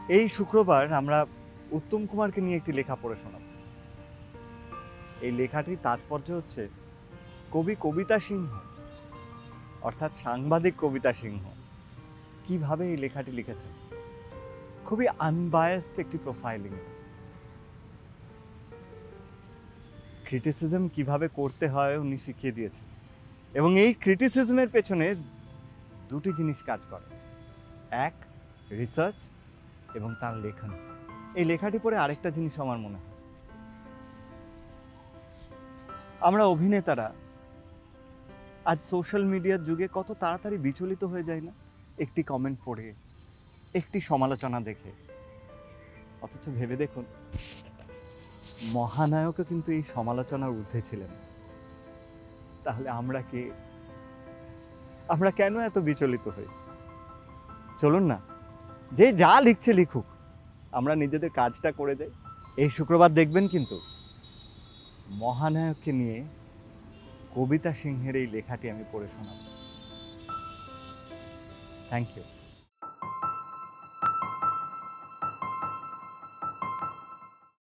এই শুক্রবার আমরা উত্তম কুমারকে নিয়ে একটি লেখা পড়ে শোনাব। এই লেখাটির তাৎপর্য হচ্ছে কবি কবিতা সিংহ, অর্থাৎ সাংবাদিক কবিতা সিংহ কিভাবে এই লেখাটি লিখেছেন। খুবই আনবায়াসড একটি প্রোফাইলিং, ক্রিটিসিজম কিভাবে করতে হয় উনি শিখিয়ে দিয়েছেন। এবং এই ক্রিটিসিজমের পেছনে দুটি জিনিস কাজ করে, এক রিসার্চ এবং তার লেখন। এই লেখাটি পড়ে আরেকটা জিনিস আমার মনে হয়, আমরা অভিনেতারা আজ সোশ্যাল মিডিয়ার যুগে কত তাড়াতাড়ি বিচলিত হয়ে যায় না, একটি কমেন্ট পড়ে, একটি সমালোচনা দেখে। অথচ ভেবে দেখুন, মহানায়কও কিন্তু এই সমালোচনার ঊর্ধ্বে ছিলেন। তাহলে আমরা কে? আমরা কেন এত বিচলিত হই? চলুন না, যে যা লিখছে লিখুক, আমরা নিজেদের কাজটা করে যাই। এই শুক্রবার দেখবেন কিন্তু মহানায়ককে নিয়ে কবিতা সিংহের এই লেখাটি আমি পড়ে শোনাব। Thank you.